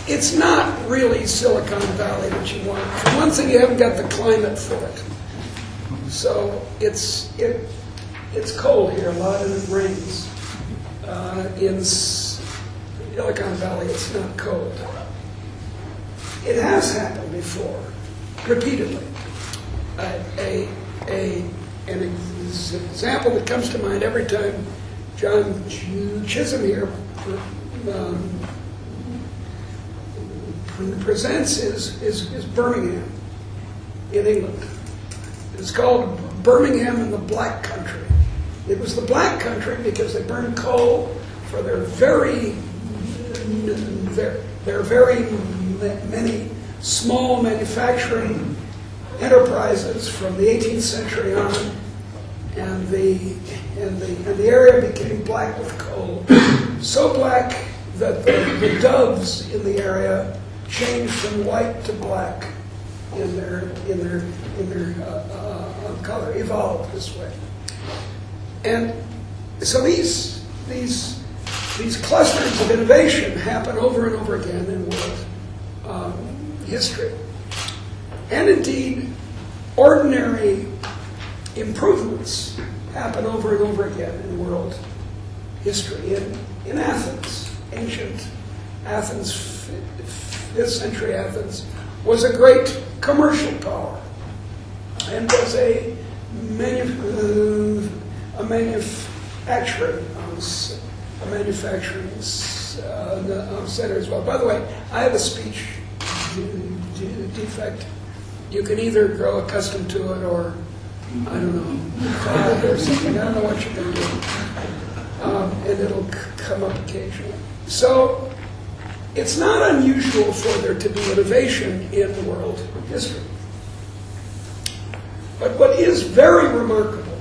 it's not really Silicon Valley that you want. For one thing, you haven't got the climate for it. So it's cold here a lot and it rains. In Silicon Valley, it's not cold. It has happened before, repeatedly. An example that comes to mind every time John Chisholm here presents is Birmingham in England. It's called Birmingham in the Black Country. It was the Black Country because they burned coal for their very many small manufacturing enterprises from the 18th century on, and the area became black with coal, so black that the doves in the area changed from white to black in their color, evolved this way. And so these clusters of innovation happen over and over again in world history. And indeed, ordinary improvements happen over and over again in world history. In Athens, ancient Athens, 5th century Athens, was a great commercial power and was a manufacturing center as well. By the way, I have a speech defect. You can either grow accustomed to it or, I don't know, or something. I don't know what you can do. And it'll come up occasionally. So it's not unusual for there to be innovation in world history. But what is very remarkable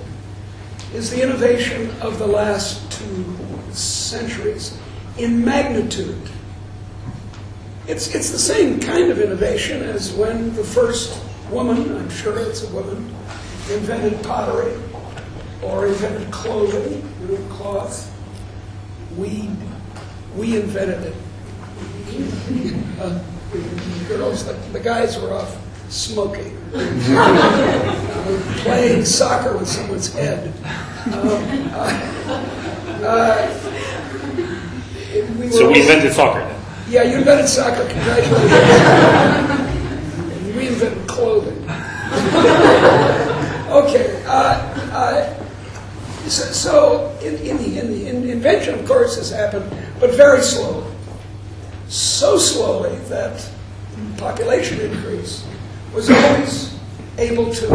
is the innovation of the last 2 centuries in magnitude. It's the same kind of innovation as when the first woman, I'm sure it's a woman, invented pottery or invented clothing, cloth. We invented it. Girls, the guys were off smoking, playing soccer with someone's head. So we invented soccer then? Yeah, you invented soccer. Congratulations. We invented clothing. Okay. So in the invention, of course, has happened, but very slowly. So slowly that population increase was always able to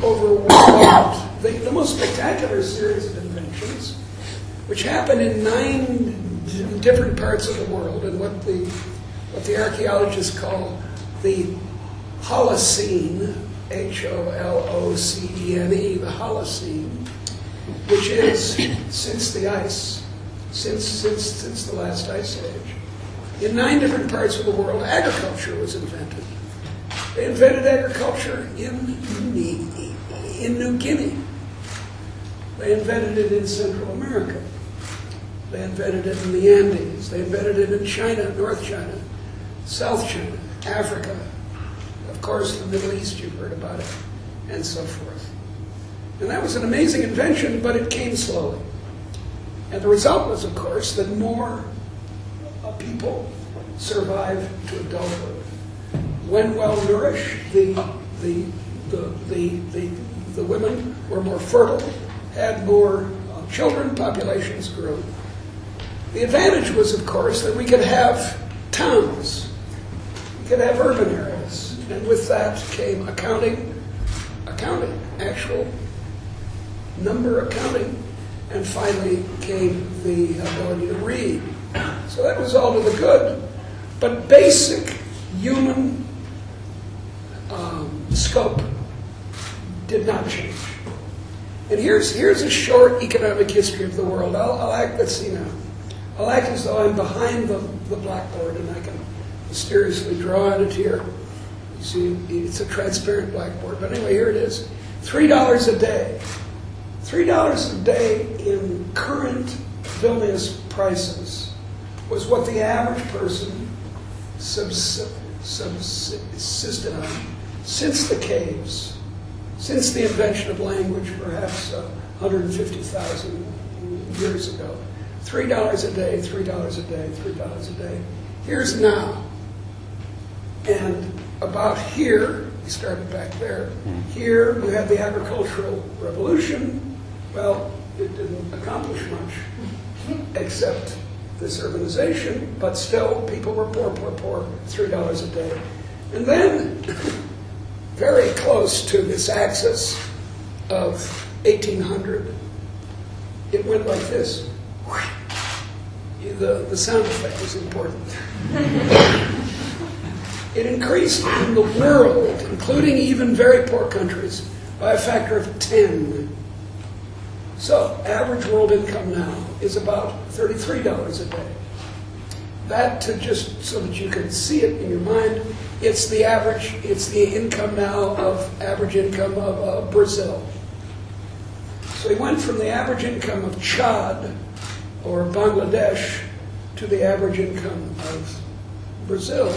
overwhelm the most spectacular series of inventions, which happened in 9 different parts of the world, and what the archaeologists call the Holocene, Holocene, the Holocene, which is since the last ice age. In 9 different parts of the world, agriculture was invented. They invented agriculture in New Guinea. They invented it in Central America. They invented it in the Andes. They invented it in China, North China, South China, Africa. Of course, the Middle East, you've heard about it, and so forth. And that was an amazing invention, but it came slowly. And the result was, of course, that more people survive to adulthood. When well nourished, the women were more fertile, had more children, populations grew. The advantage was, of course, that we could have towns, we could have urban areas, and with that came accounting, actual number accounting, and finally came the ability to read. So that was all to the good, but basic human scope did not change. And here's a short economic history of the world. I'll act, let's see now. I'll act as though I'm behind the blackboard and I can mysteriously draw on it here. You see, it's a transparent blackboard. But anyway, here it is. $3 a day. $3 a day in current vilnius prices was what the average person subsisted on since the caves, since the invention of language, perhaps 150,000 years ago. $3 a day, $3 a day, $3 a day. Here's now. And about here, we started back there, here you had the agricultural revolution. Well, it didn't accomplish much, except this urbanization, but still people were poor, poor, poor, $3 a day. And then, very close to this axis of 1800, it went like this. The sound effect is important. It increased in the world, including even very poor countries, by a factor of 10. So, average world income now is about $33 a day. That, to just so that you can see it in your mind, it's the average, it's the income now of, average income of Brazil. So we went from the average income of Chad or Bangladesh to the average income of Brazil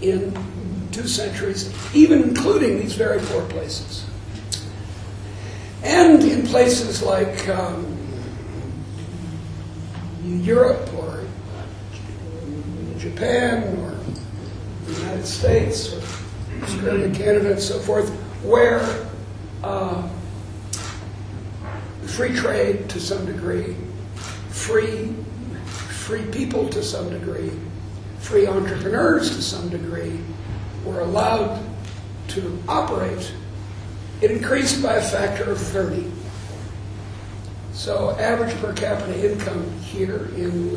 in 2 centuries, even including these very poor places. And in places like Europe or Japan or the United States or Australia, Canada, and so forth, where free trade to some degree, free people to some degree, free entrepreneurs to some degree were allowed to operate, it increased by a factor of 30. So average per capita income here in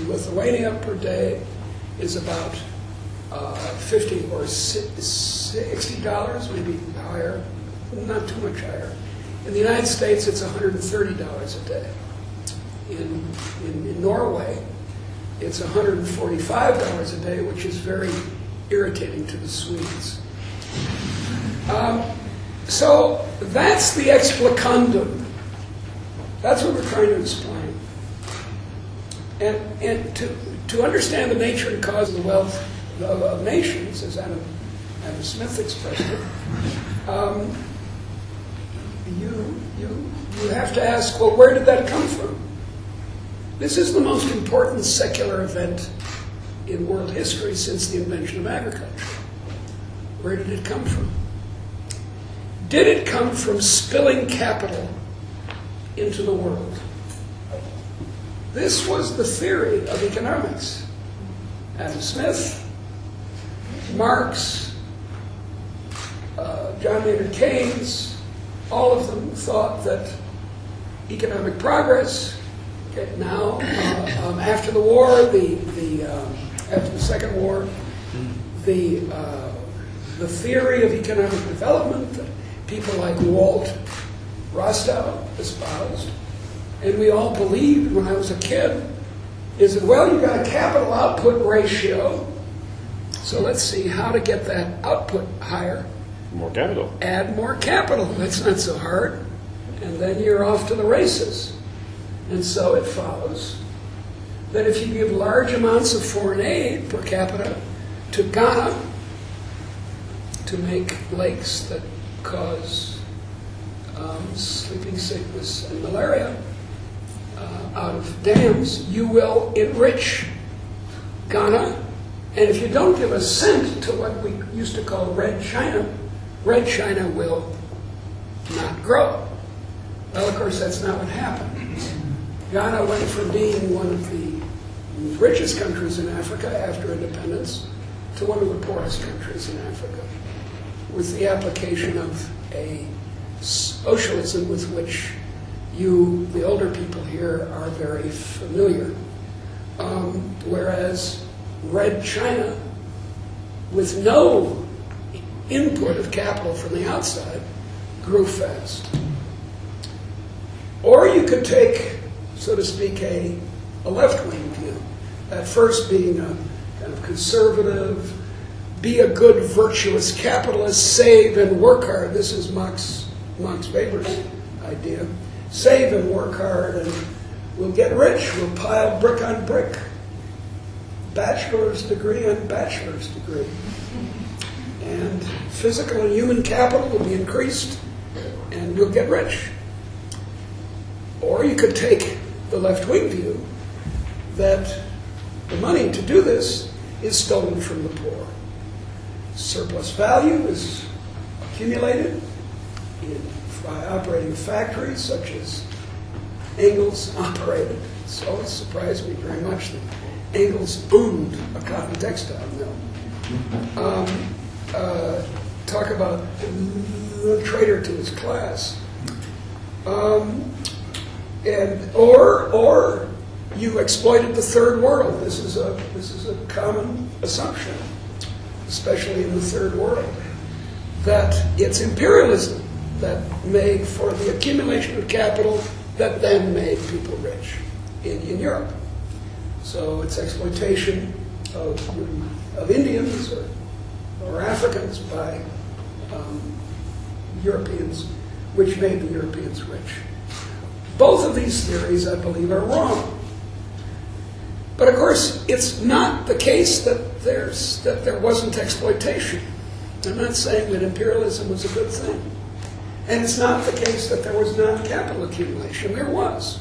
Lithuania per day is about $50 or $60, maybe higher, not too much higher. In the United States, it's $130 a day. In Norway, it's $145 a day, which is very irritating to the Swedes. So that's the explicandum. That's what we're trying to explain. And to understand the nature and cause of the wealth of nations, as Adam Smith expressed it, you have to ask, well, where did that come from? This is the most important secular event in world history since the invention of agriculture. Where did it come from? Did it come from spilling capital into the world? This was the theory of economics. Adam Smith, Marx, John Maynard Keynes, all of them thought that economic progress, okay, now, after the war, after the Second War, the theory of economic development that people like Walt Rostow espoused, and we all believed when I was a kid, is that, well, you've got a capital output ratio, so let's see how to get that output higher. More capital. Add more capital. That's not so hard. And then you're off to the races. And so it follows that if you give large amounts of foreign aid per capita to Ghana to make lakes that cause sleeping sickness and malaria out of dams, you will enrich Ghana. And if you don't give a cent to what we used to call red China will not grow. Well, of course, that's not what happened. Ghana went from being one of the richest countries in Africa after independence to one of the poorest countries in Africa, with the application of a socialism with which you, the older people here, are very familiar. Whereas red China, with no input of capital from the outside, grew fast. Or you could take, so to speak, a left-wing view. At first being a kind of conservative, be a good, virtuous capitalist, save and work hard. This is Max Weber's idea. Save and work hard and We'll get rich. We'll pile brick on brick, bachelor's degree on bachelor's degree. And physical and human capital will be increased, and we'll get rich. Or you could take the left-wing view that the money to do this is stolen from the poor. Surplus value is accumulated by operating factories such as Engels operated. It's always surprised me very much that Engels owned a cotton textile mill. Talk about the traitor to his class. Or you exploited the third world. This is a common assumption, especially in the third world, that it's imperialism that made for the accumulation of capital that then made people rich in Europe. So it's exploitation of Indians or Africans by Europeans, which made the Europeans rich. Both of these theories, I believe, are wrong. But of course, it's not the case that there wasn't exploitation. I'm not saying that imperialism was a good thing. And it's not the case that there was not capital accumulation. There was.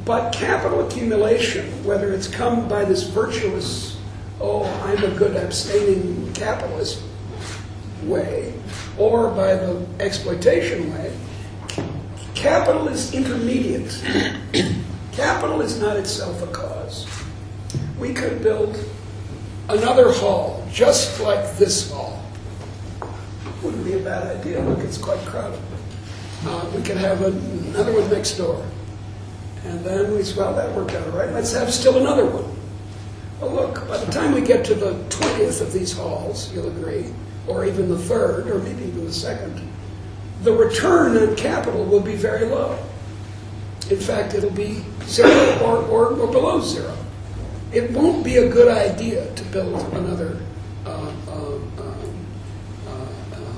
But capital accumulation, whether it's come by this virtuous, oh, I'm a good abstaining capitalist way, or by the exploitation way, capital is intermediate. Capital is not itself a cause. We could build another hall just like this hall. Wouldn't be a bad idea. Look, it's quite crowded. We could have another one next door. And then we say, well, that worked out all right. Let's have still another one. Well, look, by the time we get to the 20th of these halls, you'll agree, or even the third, or maybe even the second, the return on capital will be very low. In fact, it'll be zero or below zero. It won't be a good idea to build another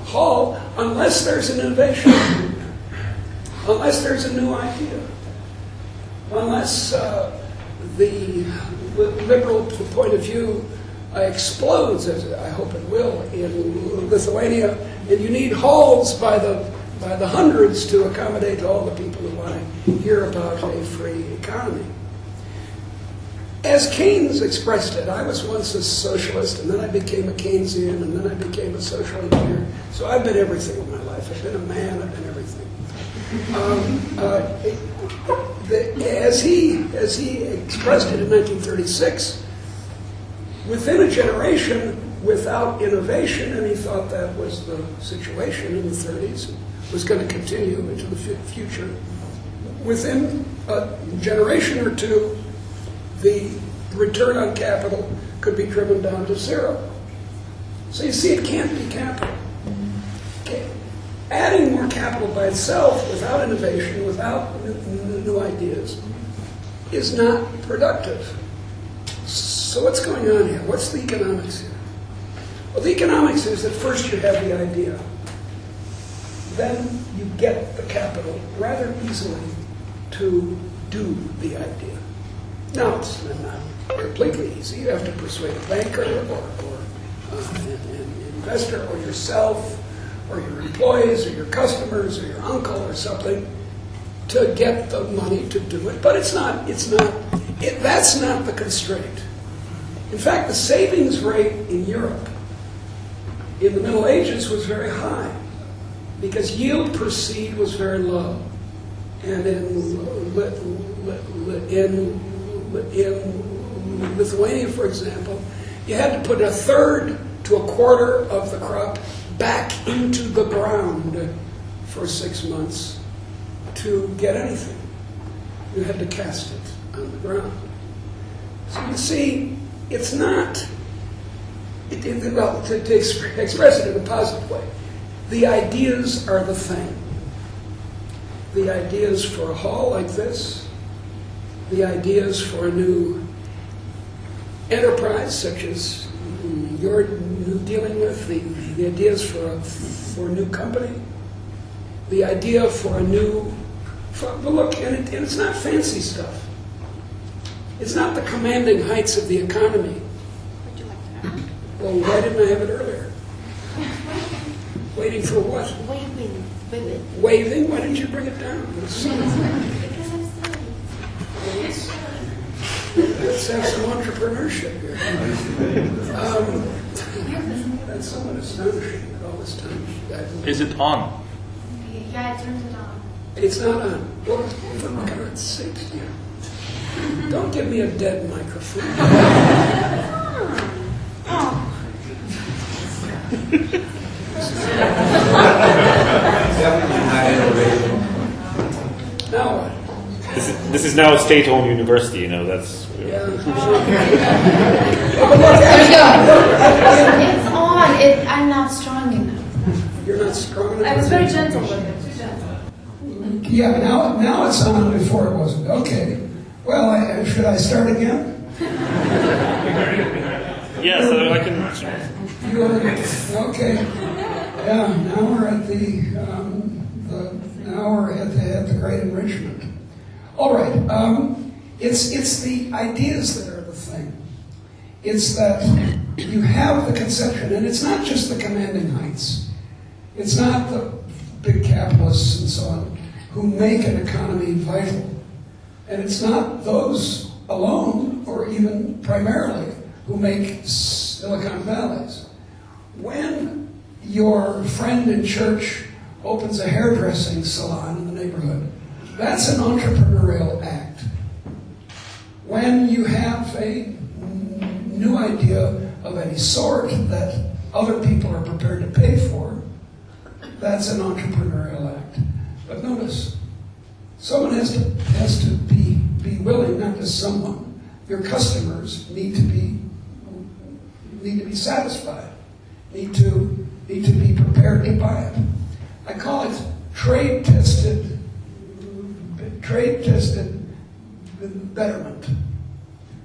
hall unless there's an innovation, unless there's a new idea, unless the liberal point of view explodes, as I hope it will, in Lithuania, and you need halls by the hundreds to accommodate all the people who want to hear about a free economy. As Keynes expressed it, I was once a socialist, and then I became a Keynesian, and then I became a social engineer. So I've been everything in my life. I've been a man, I've been everything. As he expressed it in 1936, within a generation without innovation, and he thought that was the situation in the 30s, was going to continue into the future, within a generation or two, the return on capital could be driven down to zero. So you see, it can't be capital. Okay. Adding more capital by itself, without innovation, without new ideas, is not productive. So what's going on here? What's the economics here? Well, the economics is that first you have the idea. Then you get the capital rather easily to do the idea. Now, it's not completely easy. You have to persuade a banker or an investor or yourself or your employees or your customers or your uncle or something to get the money to do it. But that's not the constraint. In fact, the savings rate in Europe in the Middle Ages was very high because yield per seed was very low. And in Lithuania, for example, you had to put a third to a quarter of the crop back into the ground for 6 months to get anything. You had to cast it on the ground. So you see, it's not, well, to express it in a positive way, the ideas are the thing. The ideas for a hall like this, the ideas for a new enterprise such as you're dealing with, the ideas for a new company, the idea for a new But look, and it's not fancy stuff. It's not the commanding heights of the economy. Would you like to have? Well, why didn't I have it earlier? Waiting for what? Waving. Waving? Why didn't you bring it down? Because I'm Let's have some entrepreneurship here. That's somewhat astonishing that all this time. Is it on? Yeah, I turned it on. It's not on. Well, for God's sake, don't give me a dead microphone. Now what? This is now a state-owned university, you know, that's... Yeah. It's on. I'm not strong enough. You're not strong enough. I was very gentle with it. Too gentle. Yeah, now it's on. Before it wasn't. Okay. Well, should I start again? Yeah, so I can... Okay. Yeah. Now we're at the great enrichment. All right. It's the ideas that are the thing. It's that you have the conception, and it's not just the commanding heights. It's not the big capitalists and so on who make an economy vital. And it's not those alone, or even primarily, who make Silicon Valleys. When your friend in church opens a hairdressing salon in the neighborhood, that's an entrepreneurial act. When you have a new idea of any sort that other people are prepared to pay for, that's an entrepreneurial act. But notice, someone has to be willing, not just someone. Your customers need to be satisfied, need to be prepared to buy it. I call it trade-tested betterment.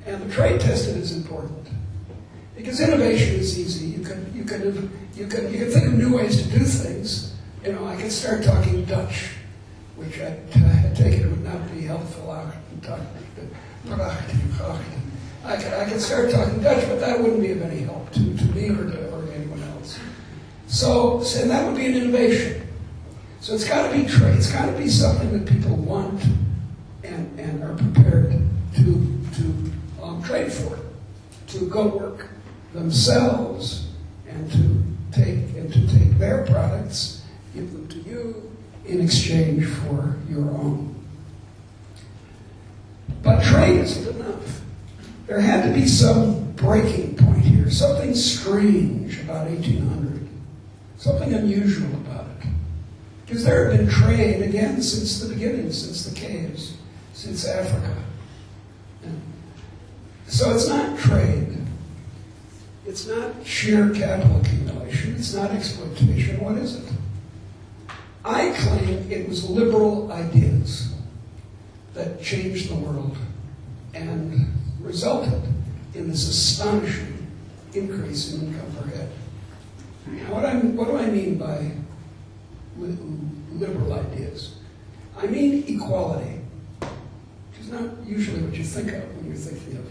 And the trade-tested is important. Because innovation is easy. You can think of new ways to do things. You know, I could start talking Dutch, which I take it would not be helpful. I could start talking Dutch, but that wouldn't be of any help to me or to anyone else. So that would be an innovation. So it's got to be trade. It's got to be something that people want and are prepared to trade for, to go work themselves and to take their products, give them to you in exchange for your own. But trade isn't enough. There had to be some breaking point here, something strange about 1800, something unusual about it. Because there had been trade, again, since the beginning, since the caves, since Africa. So it's not trade. It's not sheer capital accumulation. It's not exploitation. What is it? I claim it was liberal ideas that changed the world and resulted in this astonishing increase in income per head. Now, what do I mean by liberal ideas? I mean equality, which is not usually what you think of when you're thinking of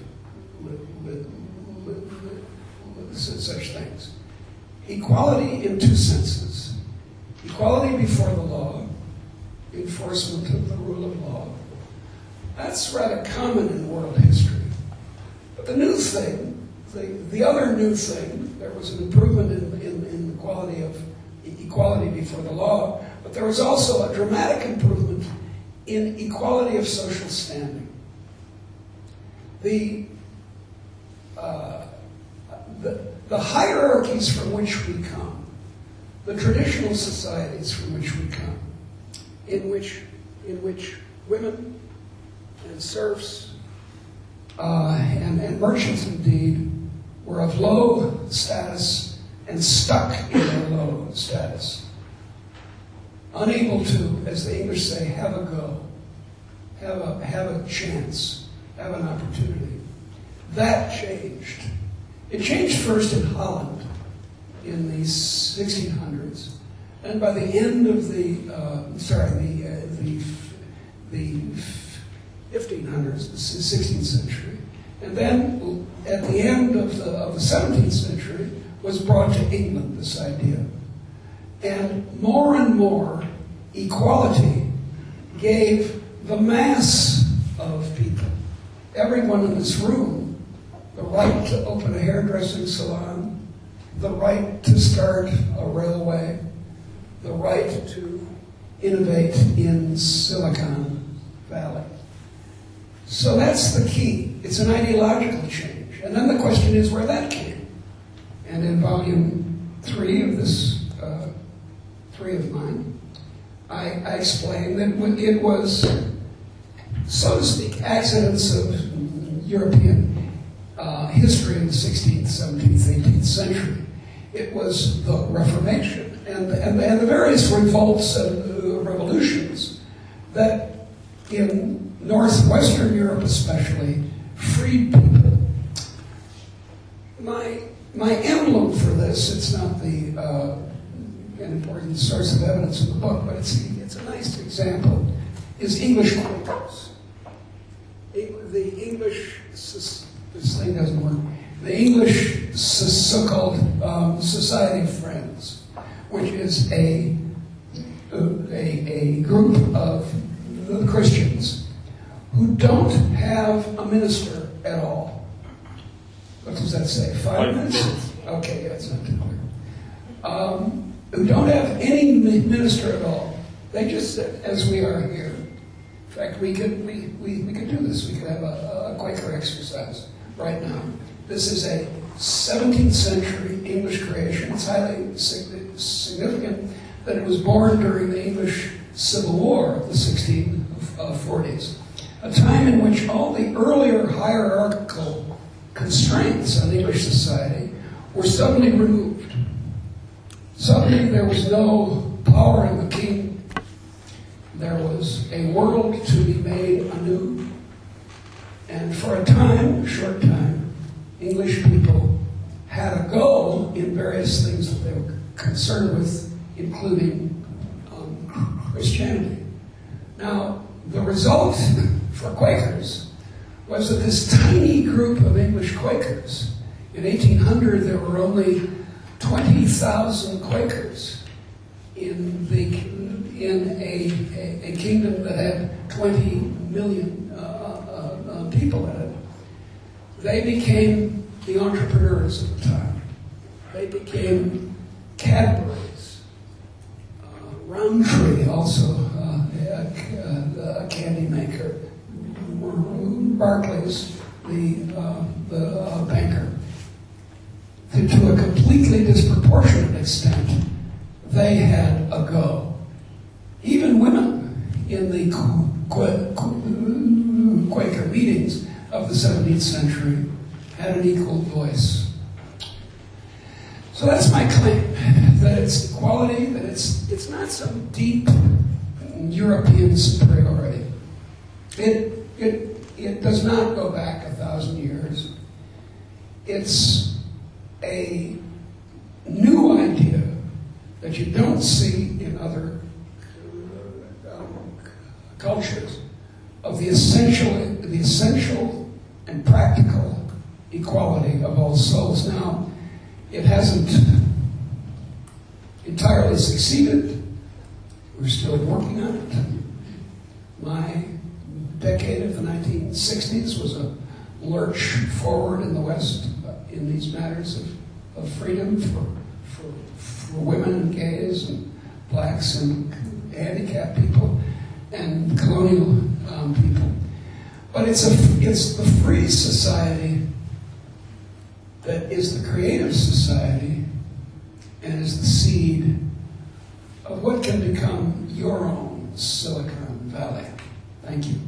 such things. Equality in two senses. Equality before the law, enforcement of the rule of law. That's rather common in world history. But the new thing, the other new thing, there was an improvement in the quality of equality before the law, but there was also a dramatic improvement in equality of social standing. The hierarchies from which we come, the traditional societies from which we come, in which women and serfs and merchants indeed were of low status and stuck in their low status, unable to, as the English say, have a go, have a chance, have an opportunity. That changed. It changed first in Holland in the 1600s, and by the end of the the 1500s, the 16th century, and then at the end of the 17th century was brought to England, this idea. And more equality gave the mass of people, everyone in this room, the right to open a hairdressing salon, the right to start a railway, the right to innovate in Silicon Valley. So that's the key. It's an ideological change. And then the question is where that came. And in volume 3 of this, 3 of mine, I explained that it was, so to speak, accidents of European history in the 16th, 17th, 18th century. It was the Reformation and the various revolts and revolutions that in northwestern Europe especially freed people. My emblem for this, it's not an important source of evidence in the book, but it's a nice example, is English Quakers. The English, this thing doesn't work, the English so-called Society of Friends, which is a group of Christians who don't have a minister at all. What does that say? 5 minutes? Okay, yeah, it's not too clear. Who don't have any minister at all. They just sit as we are here. In fact, we could do this. We could have a Quaker exercise right now. This is a 17th century English creation. It's highly significant that it was born during the English Civil War of the 1640s, a time in which all the earlier hierarchical constraints on English society were suddenly removed. Suddenly there was no power in the king. There was a world to be made anew. And for a time, a short time, English people had a go in various things that they were concerned with, including Christianity. Now, the result for Quakers was that this tiny group of English Quakers, in 1800 there were only 20,000 Quakers in a kingdom that had 20 million people in it. They became the entrepreneurs of the time. They became Cadbury's, Roundtree, also a candy maker, Barclays, the banker. To a completely disproportionate extent, they had a go. Even women in the Quaker meetings of the 17th century had an equal voice. So that's my claim, that it's equality, that it's not some deep European superiority. It does not go back 1,000 years. It's a new idea that you don't see in other cultures of the essential and practical equality of all souls. Now, it hasn't entirely succeeded. We're still working on it. My decade of the 1960s was a lurch forward in the West in these matters of freedom for women and gays and blacks and handicapped people and colonial people. But it's the free society that is the creative society and is the seed of what can become your own Silicon Valley. Thank you.